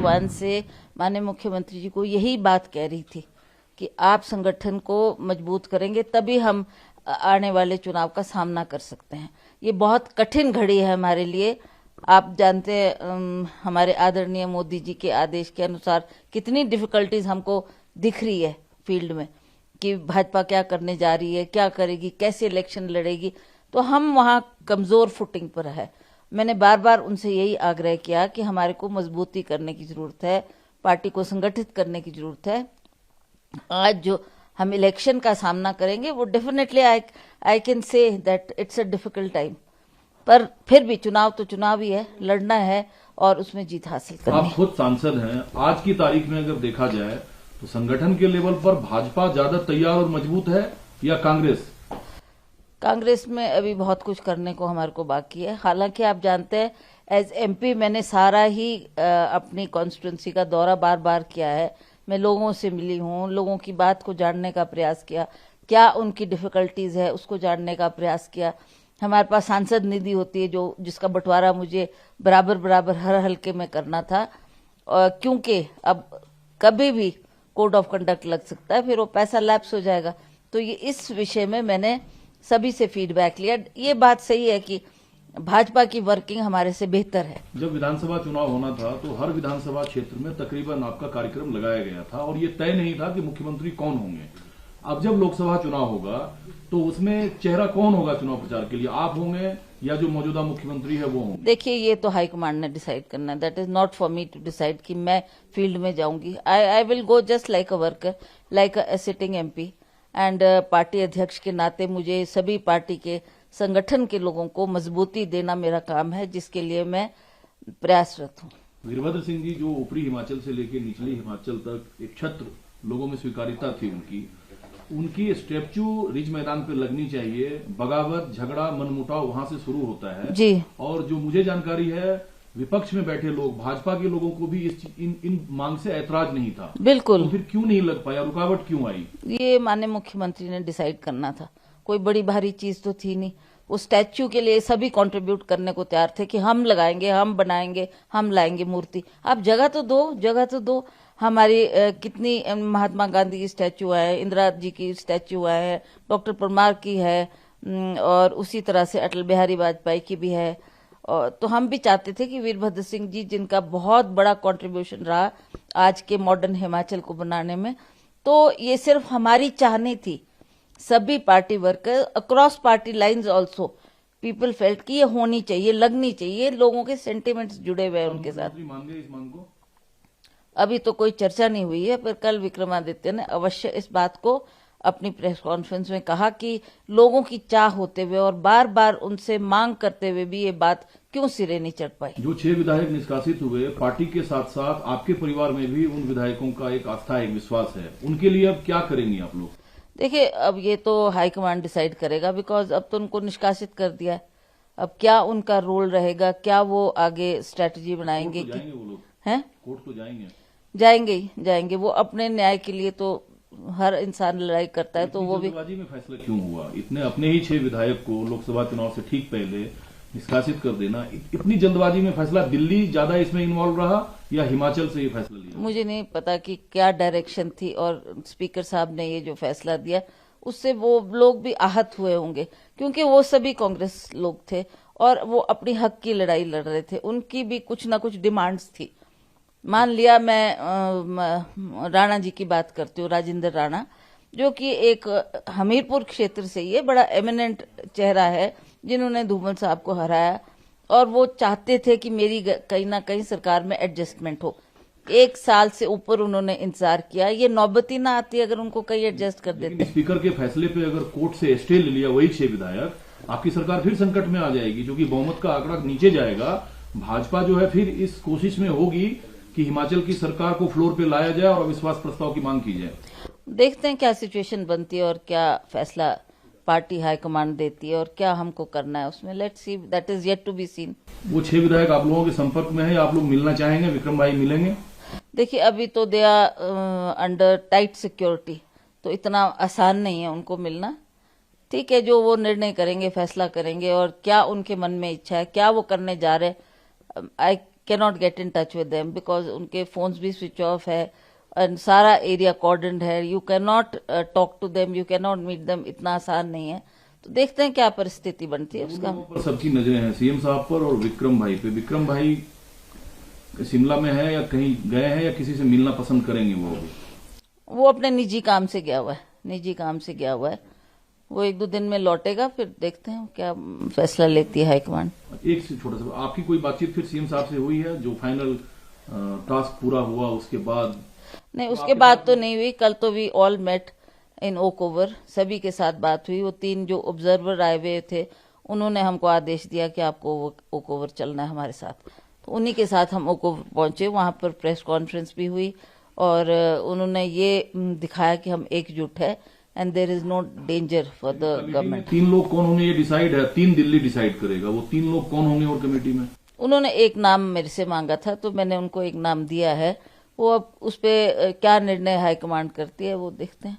One से माननीय मुख्यमंत्री जी को यही बात कह रही थी कि आप संगठन को मजबूत करेंगे तभी हम आने वाले चुनाव का सामना कर सकते हैं। ये बहुत कठिन घड़ी है हमारे लिए। आप जानते हैं हमारे आदरणीय मोदी जी के आदेश के अनुसार कितनी डिफिकल्टीज हमको दिख रही है फील्ड में कि भाजपा क्या करने जा रही है, क्या करेगी, कैसे इलेक्शन लड़ेगी। तो हम वहाँ कमजोर फुटिंग पर है। मैंने बार बार उनसे यही आग्रह किया कि हमारे को मजबूती करने की जरूरत है, पार्टी को संगठित करने की जरूरत है। आज जो हम इलेक्शन का सामना करेंगे वो definitely I can say that it's a difficult time, पर फिर भी चुनाव तो चुनाव ही है, लड़ना है और उसमें जीत हासिल करनी है। आप खुद सांसद हैं, आज की तारीख में अगर देखा जाए तो संगठन के लेवल पर भाजपा ज्यादा तैयार और मजबूत है या कांग्रेस? कांग्रेस में अभी बहुत कुछ करने को हमारे को बाकी है। हालांकि आप जानते हैं एज एमपी मैंने सारा ही अपनी कॉन्स्टिट्यूंसी का दौरा बार बार किया है। मैं लोगों से मिली हूँ, लोगों की बात को जानने का प्रयास किया, क्या उनकी डिफिकल्टीज है उसको जानने का प्रयास किया। हमारे पास सांसद निधि होती है जो जिसका बंटवारा मुझे बराबर बराबर हर हल्के में करना था, क्योंकि अब कभी भी कोड ऑफ कंडक्ट लग सकता है, फिर वो पैसा लैप्स हो जाएगा। तो ये इस विषय में मैंने सभी से फीडबैक लिया। ये बात सही है कि भाजपा की वर्किंग हमारे से बेहतर है। जब विधानसभा चुनाव होना था तो हर विधानसभा क्षेत्र में तकरीबन आपका कार्यक्रम लगाया गया था और ये तय नहीं था कि मुख्यमंत्री कौन होंगे। अब जब लोकसभा चुनाव होगा तो उसमें चेहरा कौन होगा चुनाव प्रचार के लिए, आप होंगे या जो मौजूदा मुख्यमंत्री है वो होंगे? देखिए, ये तो हाईकमांड ने डिसाइड करना है। That is not for me to decide कि मैं फील्ड में जाऊंगी। I will go just like a worker, like a sitting MP. And party अध्यक्ष के नाते मुझे सभी पार्टी के संगठन के लोगों को मजबूती देना मेरा काम है, जिसके लिए मैं प्रयासरत हूँ। वीरभद्र सिंह जी जो ऊपरी हिमाचल से लेकर निचली हिमाचल तक एक छत्र लोगों में स्वीकारिता थी उनकी स्टैच्यू रिज मैदान पे लगनी चाहिए। बगावत, झगड़ा, मनमुटाव वहां से शुरू होता है जी। और जो मुझे जानकारी है विपक्ष में बैठे लोग, भाजपा के लोगों को भी इन मांग से ऐतराज नहीं था। बिल्कुल। तो फिर क्यों नहीं लग पाया, रुकावट क्यों आई? ये माननीय मुख्यमंत्री ने डिसाइड करना था, कोई बड़ी भारी चीज तो थी नहीं। उस स्टैच्यू के लिए सभी कंट्रीब्यूट करने को तैयार थे कि हम लगाएंगे, हम बनाएंगे, हम लाएंगे मूर्ति। आप जगह तो दो, जगह तो दो। हमारी कितनी महात्मा गांधी की स्टैच्यू है, इंदिरा जी की स्टैच्यू है, डॉक्टर परमार की है, और उसी तरह से अटल बिहारी वाजपेयी की भी है। तो हम भी चाहते थे कि वीरभद्र सिंह जी, जिनका बहुत बड़ा कंट्रीब्यूशन रहा आज के मॉडर्न हिमाचल को बनाने में, तो ये सिर्फ हमारी चाहनी थी। सभी party worker across party lines also people felt कि ये होनी चाहिए, लगनी चाहिए। लोगों के सेंटिमेंट्स जुड़े हुए हैं उनके साथ। मान गए इस मांग को? अभी तो कोई चर्चा नहीं हुई है, पर कल विक्रमादित्य ने अवश्य इस बात को अपनी प्रेस कॉन्फ्रेंस में कहा कि लोगों की चाह होते हुए और बार बार उनसे मांग करते हुए भी ये बात क्यों सिरे नहीं चढ़ पाई। जो 6 विधायक निष्कासित हुए, पार्टी के साथ साथ आपके परिवार में भी उन विधायकों का एक आस्था, एक विश्वास है, उनके लिए अब क्या करेंगी आप लोग? देखिए, अब ये तो हाईकमांड डिसाइड करेगा, बिकॉज अब तो उनको निष्कासित कर दिया है। अब क्या उनका रोल रहेगा, क्या वो आगे स्ट्रेटजी बनाएंगे? कोर्ट तो जाएंगे वो लोग? हैं? कोर्ट तो जाएंगे? जाएंगे ही जाएंगे। वो अपने न्याय के लिए तो हर इंसान लड़ाई करता है, तो वो भी। जल्दबाजी में फैसला क्यों हुआ? इतने अपने ही 6 विधायक को लोकसभा चुनाव से ठीक पहले निष्कासित कर देना, इतनी जल्दबाजी में फैसला? दिल्ली ज्यादा इसमें इन्वॉल्व रहा या हिमाचल से ये फैसला लिया? मुझे नहीं पता कि क्या डायरेक्शन थी, और स्पीकर साहब ने ये जो फैसला दिया उससे वो लोग भी आहत हुए होंगे, क्योंकि वो सभी कांग्रेस लोग थे और वो अपनी हक की लड़ाई लड़ रहे थे। उनकी भी कुछ ना कुछ डिमांड्स थी। मान लिया, मैं राणा जी की बात करती हूँ, राजेंद्र राणा, जो कि एक हमीरपुर क्षेत्र से ये बड़ा एमिनेंट चेहरा है जिन्होंने धूमल साहब को हराया, और वो चाहते थे कि मेरी कहीं ना कहीं सरकार में एडजस्टमेंट हो। 1 साल से ऊपर उन्होंने इंतजार किया, ये नौबत ही ना आती अगर उनको कहीं एडजस्ट कर देते। स्पीकर के फैसले पे अगर कोर्ट से स्टे ले लिया वही 6 विधायक, आपकी सरकार फिर संकट में आ जाएगी, क्योंकि बहुमत का आंकड़ा नीचे जाएगा। भाजपा जो है फिर इस कोशिश में होगी कि हिमाचल की सरकार को फ्लोर पे लाया जाए और अविश्वास प्रस्ताव की मांग की जाए। देखते हैं क्या सिचुएशन बनती है और क्या फैसला पार्टी हाईकमांड देती है और क्या हमको करना है उसमें। Let's see, that is yet to be seen. वो 6 विधायक आप लोगों के संपर्क में है, आप लोग मिलना चाहेंगे? विक्रम भाई मिलेंगे? देखिए, अभी तो they are under tight security, तो इतना आसान नहीं है उनको मिलना। ठीक है, जो वो निर्णय करेंगे, फैसला करेंगे, और क्या उनके मन में इच्छा है, क्या वो करने जा रहे, I cannot get in touch with them because उनके फोन्स भी स्विच ऑफ है और सारा एरिया कॉर्डन्ड है। You can not talk to them, you can not meet them, इतना आसान नहीं है। तो देखते हैं क्या परिस्थिति बनती है उसका। पर सबकी नजरें हैं सीएम साहब पर और विक्रम भाई पे। विक्रम भाई शिमला में है या कहीं गए हैं या किसी से मिलना पसंद करेंगे? वो अपने निजी काम से गया हुआ है, निजी काम से गया हुआ है। वो 1-2 दिन में लौटेगा, फिर देखते हैं क्या फैसला लेती है हाईकमान। एक से छोटा सा, आपकी कोई बातचीत फिर सीएम साहब से हुई है जो फाइनल टास्क पूरा हुआ उसके बाद? नहीं, उसके बाद तो नहीं हुई। कल तो we all met in Oak Over, सभी के साथ बात हुई। वो 3 जो ऑब्जर्वर आए हुए थे उन्होंने हमको आदेश दिया कि आपको ओक ओवर चलना है हमारे साथ, तो उन्हीं के साथ हम ओक ओवर पहुंचे। वहां पर प्रेस कॉन्फ्रेंस भी हुई और उन्होंने ये दिखाया कि हम एकजुट है and there is no danger for the government. 3 लोग कौन होंगे ये डिसाइड है, 3 दिल्ली डिसाइड करेगा। वो 3 लोग कौन होंगे और कमेटी में? उन्होंने एक नाम मेरे से मांगा था तो मैंने उनको एक नाम दिया है। वो अब उस पर क्या निर्णय हाईकमांड करती है वो देखते हैं।